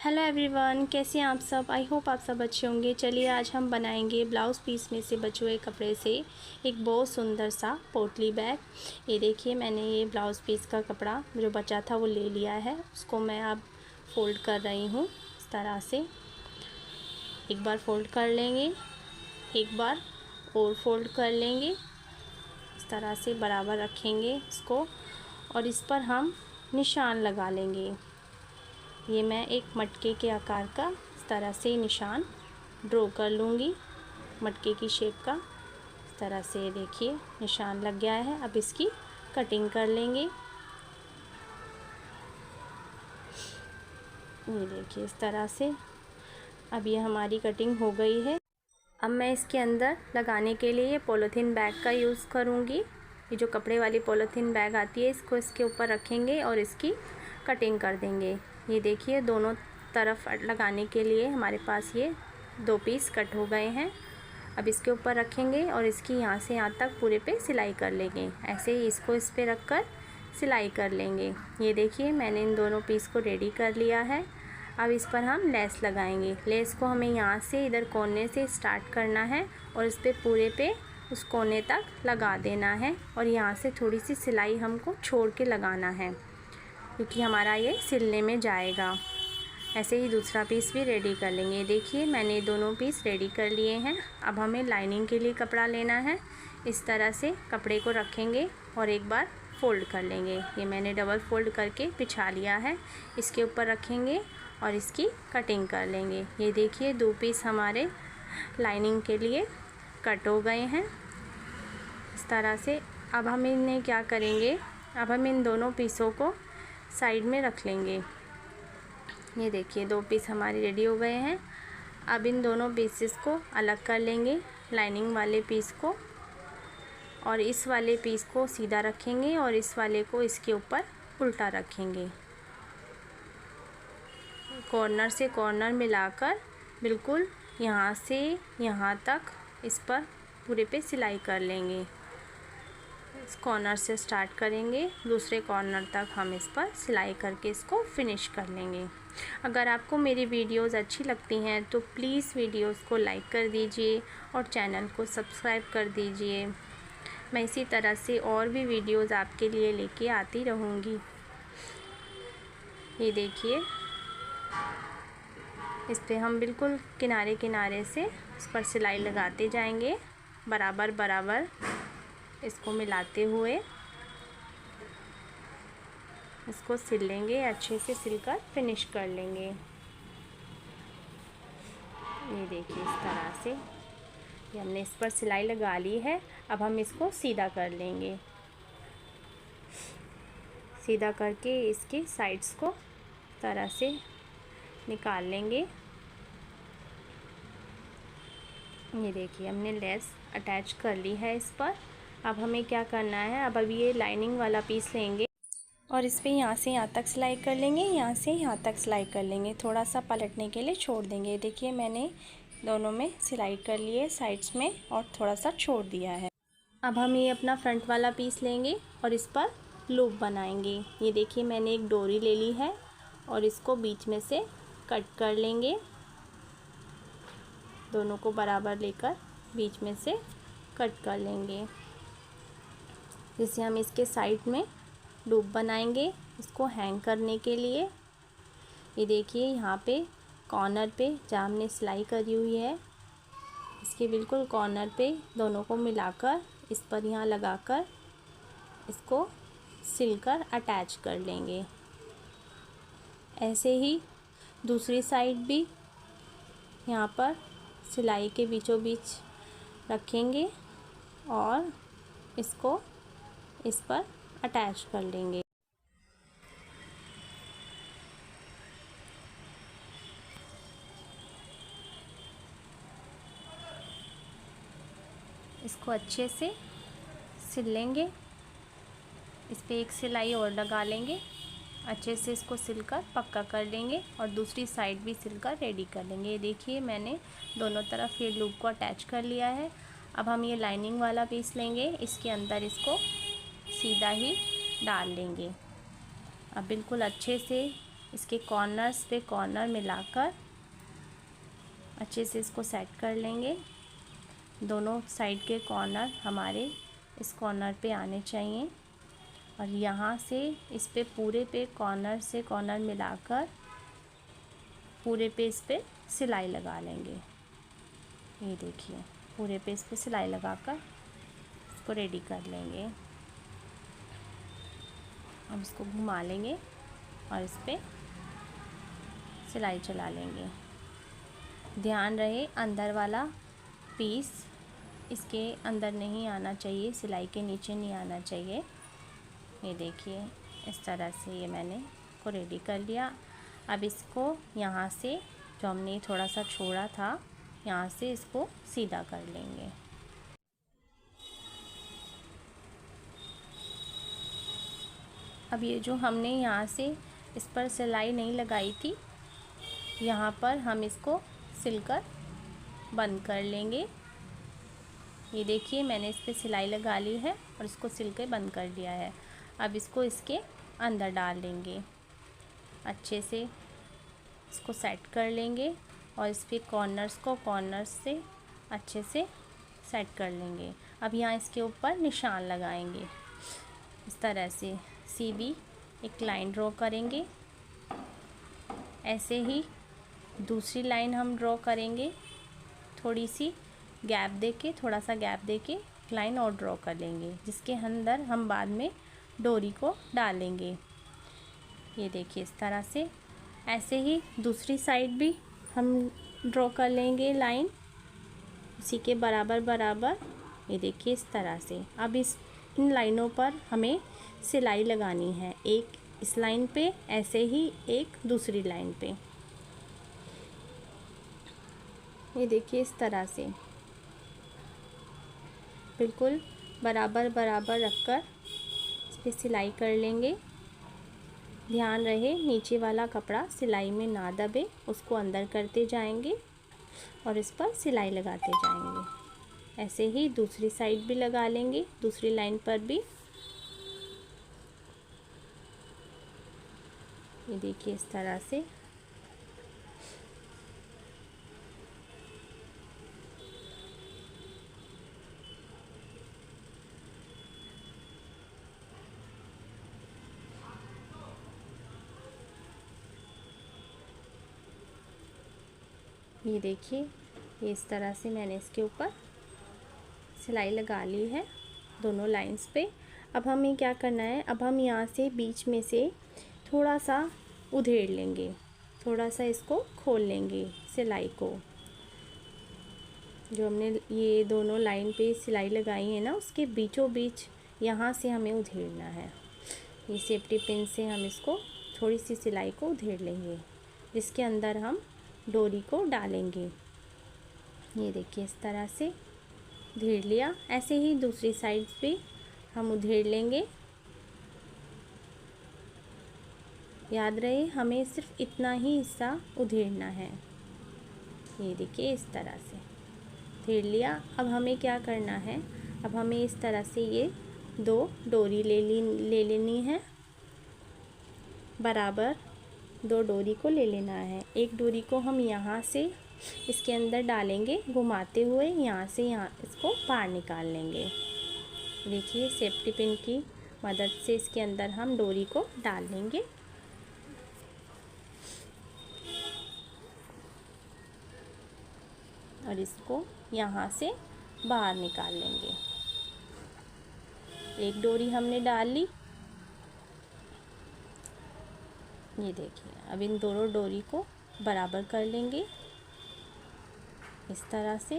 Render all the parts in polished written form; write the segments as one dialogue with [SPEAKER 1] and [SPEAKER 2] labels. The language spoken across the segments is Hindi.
[SPEAKER 1] हेलो एवरीवन, कैसे हैं आप सब। आई होप आप सब अच्छे होंगे। चलिए आज हम बनाएंगे ब्लाउज़ पीस में से बचे हुए कपड़े से एक बहुत सुंदर सा पोटली बैग। ये देखिए, मैंने ये ब्लाउज़ पीस का कपड़ा जो बचा था वो ले लिया है। उसको मैं अब फ़ोल्ड कर रही हूँ इस तरह से। एक बार फ़ोल्ड कर लेंगे, एक बार और फ़ोल्ड कर लेंगे। इस तरह से बराबर रखेंगे इसको और इस पर हम निशान लगा लेंगे। ये मैं एक मटके के आकार का इस तरह से निशान ड्रॉ कर लूँगी, मटके की शेप का। इस तरह से देखिए निशान लग गया है। अब इसकी कटिंग कर लेंगे। ये देखिए इस तरह से। अब ये हमारी कटिंग हो गई है। अब मैं इसके अंदर लगाने के लिए पॉलीथीन बैग का यूज़ करूँगी। ये जो कपड़े वाली पॉलीथीन बैग आती है, इसको इसके ऊपर रखेंगे और इसकी कटिंग कर देंगे। ये देखिए दोनों तरफ लगाने के लिए हमारे पास ये 2 पीस कट हो गए हैं। अब इसके ऊपर रखेंगे और इसकी यहाँ से यहाँ तक पूरे पे सिलाई कर लेंगे। ऐसे ही इसको इस पे रख कर सिलाई कर लेंगे। ये देखिए मैंने इन दोनों पीस को रेडी कर लिया है। अब इस पर हम लेस लगाएंगे। लेस को हमें यहाँ से इधर कोने से स्टार्ट करना है और इस पे पूरे पे उस कोने तक लगा देना है और यहाँ से थोड़ी सी सिलाई हमको छोड़ के लगाना है, क्योंकि हमारा ये सिलने में जाएगा। ऐसे ही दूसरा पीस भी रेडी कर लेंगे। देखिए मैंने दोनों पीस रेडी कर लिए हैं। अब हमें लाइनिंग के लिए कपड़ा लेना है। इस तरह से कपड़े को रखेंगे और एक बार फ़ोल्ड कर लेंगे। ये मैंने डबल फ़ोल्ड करके बिछा लिया है। इसके ऊपर रखेंगे और इसकी कटिंग कर लेंगे। ये देखिए 2 पीस हमारे लाइनिंग के लिए कट हो गए हैं इस तरह से। अब हम इन्हें क्या करेंगे, अब हम इन दोनों पीसों को साइड में रख लेंगे। ये देखिए 2 पीस हमारे रेडी हो गए हैं। अब इन दोनों पीसेस को अलग कर लेंगे, लाइनिंग वाले पीस को, और इस वाले पीस को सीधा रखेंगे और इस वाले को इसके ऊपर उल्टा रखेंगे। कॉर्नर से कॉर्नर मिलाकर बिल्कुल यहाँ से यहाँ तक इस पर पूरे पे सिलाई कर लेंगे। इस कॉर्नर से स्टार्ट करेंगे, दूसरे कॉर्नर तक हम इस पर सिलाई करके इसको फिनिश कर लेंगे। अगर आपको मेरी वीडियोस अच्छी लगती हैं तो प्लीज़ वीडियोस को लाइक कर दीजिए और चैनल को सब्सक्राइब कर दीजिए। मैं इसी तरह से और भी वीडियोस आपके लिए लेके आती रहूँगी। ये देखिए इस पे हम बिल्कुल किनारे किनारे से इस पर सिलाई लगाते जाएंगे, बराबर बराबर इसको मिलाते हुए इसको सिल लेंगे। अच्छे से सिलकर फिनिश कर लेंगे। ये देखिए इस तरह से ये हमने इस पर सिलाई लगा ली है। अब हम इसको सीधा कर लेंगे। सीधा करके इसकी साइड्स को तरह से निकाल लेंगे। ये देखिए हमने लेस अटैच कर ली है इस पर। अब हमें क्या करना है, अब ये लाइनिंग वाला पीस लेंगे और इस पे यहाँ से यहाँ तक सिलाई कर लेंगे, यहाँ से यहाँ तक सिलाई कर लेंगे। थोड़ा सा पलटने के लिए छोड़ देंगे। देखिए मैंने दोनों में सिलाई कर ली है साइड्स में और थोड़ा सा छोड़ दिया है। अब हम ये अपना फ्रंट वाला पीस लेंगे और इस पर लूप बनाएंगे। ये देखिए मैंने एक डोरी ले ली है और इसको बीच में से कट कर लेंगे। दोनों को बराबर लेकर बीच में से कट कर लेंगे। जिससे हम इसके साइड में लूप बनाएंगे इसको हैंग करने के लिए। ये देखिए यहाँ पे कॉर्नर पे जहाँ हमने सिलाई करी हुई है, इसके बिल्कुल कॉर्नर पे दोनों को मिलाकर इस पर यहाँ लगाकर इसको सिलकर अटैच कर लेंगे। ऐसे ही दूसरी साइड भी यहाँ पर सिलाई के बीचों बीच रखेंगे और इसको इस पर अटैच कर लेंगे। इसको अच्छे से सिल लेंगे। इस पे एक सिलाई और लगा लेंगे। अच्छे से इसको सिलकर पक्का कर लेंगे और दूसरी साइड भी सिलकर रेडी कर लेंगे। ये देखिए मैंने दोनों तरफ ये लूप को अटैच कर लिया है। अब हम ये लाइनिंग वाला पीस लेंगे, इसके अंदर इसको सीधा ही डाल लेंगे। अब बिल्कुल अच्छे से इसके कॉर्नर्स पे कॉर्नर मिलाकर अच्छे से इसको सेट कर लेंगे। दोनों साइड के कॉर्नर हमारे इस कॉर्नर पे आने चाहिए और यहाँ से इस पे पूरे पे कॉर्नर से कॉर्नर मिलाकर पूरे पे इस पे सिलाई लगा लेंगे। ये देखिए पूरे पे इस पे सिलाई लगाकर इसको रेडी कर लेंगे। अब इसको घुमा लेंगे और इस पे सिलाई चला लेंगे। ध्यान रहे अंदर वाला पीस इसके अंदर नहीं आना चाहिए, सिलाई के नीचे नहीं आना चाहिए। ये देखिए इस तरह से ये मैंने को रेडी कर लिया। अब इसको यहाँ से जो हमने थोड़ा सा छोड़ा था यहाँ से इसको सीधा कर लेंगे। अब ये जो हमने यहाँ से इस पर सिलाई नहीं लगाई थी यहाँ पर हम इसको सिलकर बंद कर लेंगे। ये देखिए मैंने इस पर सिलाई लगा ली है और इसको सिल के बंद कर दिया है। अब इसको इसके अंदर डाल लेंगे, अच्छे से इसको सेट कर लेंगे और इस पे कॉर्नर्स से अच्छे से सेट कर लेंगे। अब यहाँ इसके ऊपर निशान लगाएंगे। इस तरह से सीधी एक लाइन ड्रॉ करेंगे। ऐसे ही दूसरी लाइन हम ड्रॉ करेंगे। थोड़ी सी गैप देके, थोड़ा सा गैप देके लाइन और ड्रॉ कर लेंगे, जिसके अंदर हम बाद में डोरी को डालेंगे। ये देखिए इस तरह से। ऐसे ही दूसरी साइड भी हम ड्रॉ कर लेंगे लाइन इसी के बराबर बराबर। ये देखिए इस तरह से। अब इन लाइनों पर हमें सिलाई लगानी है, एक इस लाइन पे, ऐसे ही एक दूसरी लाइन पे। ये देखिए इस तरह से बिल्कुल बराबर बराबर रखकर इस पर सिलाई कर लेंगे। ध्यान रहे नीचे वाला कपड़ा सिलाई में ना दबे, उसको अंदर करते जाएंगे और इस पर सिलाई लगाते जाएंगे। ऐसे ही दूसरी साइड भी लगा लेंगे, दूसरी लाइन पर भी। ये देखिए इस तरह से। ये देखिए ये इस तरह से मैंने इसके ऊपर सिलाई लगा ली है दोनों लाइंस पे। अब हमें क्या करना है, अब हम यहाँ से बीच में से थोड़ा सा उधेड़ लेंगे, थोड़ा सा इसको खोल लेंगे सिलाई को। जो हमने ये दोनों लाइन पे सिलाई लगाई है ना, उसके बीचों बीच यहाँ से हमें उधेड़ना है। ये सेफ्टी पिन से हम इसको थोड़ी सी सिलाई को उधेड़ लेंगे, जिसके अंदर हम डोरी को डालेंगे। ये देखिए इस तरह से उधेड़ लिया। ऐसे ही दूसरी साइड पे हम उधेड़ लेंगे। याद रहे हमें सिर्फ इतना ही हिस्सा उधेड़ना है। ये देखिए इस तरह से उधेड़ लिया। अब हमें क्या करना है, अब हमें इस तरह से ये दो डोरी ले लेनी है, बराबर दो डोरी को ले लेना है। एक डोरी को हम यहाँ से इसके अंदर डालेंगे घुमाते हुए, यहाँ से यहाँ इसको बाहर निकाल लेंगे। देखिए सेफ्टी पिन की मदद से इसके अंदर हम डोरी को डाल लेंगे। और इसको यहाँ से बाहर निकाल लेंगे। एक डोरी हमने डाल ली। ये देखिए अब इन दोनों डोरी को बराबर कर लेंगे, इस तरह से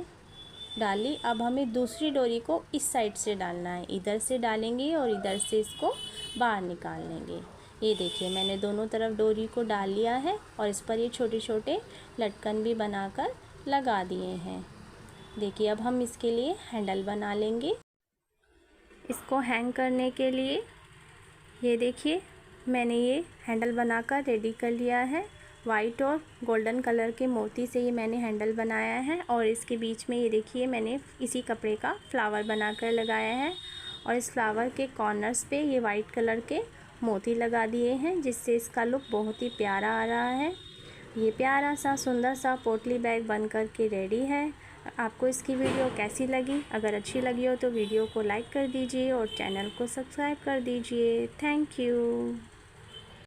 [SPEAKER 1] डाली। अब हमें दूसरी डोरी को इस साइड से डालना है, इधर से डालेंगे और इधर से इसको बाहर निकाल लेंगे। ये देखिए मैंने दोनों तरफ डोरी को डाल लिया है और इस पर ये छोटे छोटे लटकन भी बनाकर लगा दिए हैं। देखिए अब हम इसके लिए हैंडल बना लेंगे। इसको हैंग करने के लिए ये देखिए मैंने ये हैंडल बनाकर रेडी कर लिया है। वाइट और गोल्डन कलर के मोती से ये मैंने हैंडल बनाया है और इसके बीच में ये देखिए मैंने इसी कपड़े का फ्लावर बनाकर लगाया है और इस फ्लावर के कॉर्नर्स पे ये वाइट कलर के मोती लगा दिए हैं, जिससे इसका लुक बहुत ही प्यारा आ रहा है। ये प्यारा सा सुंदर सा पोटली बैग बनकर के रेडी है। आपको इसकी वीडियो कैसी लगी? अगर अच्छी लगी हो तो वीडियो को लाइक कर दीजिए और चैनल को सब्सक्राइब कर दीजिए। Thank you.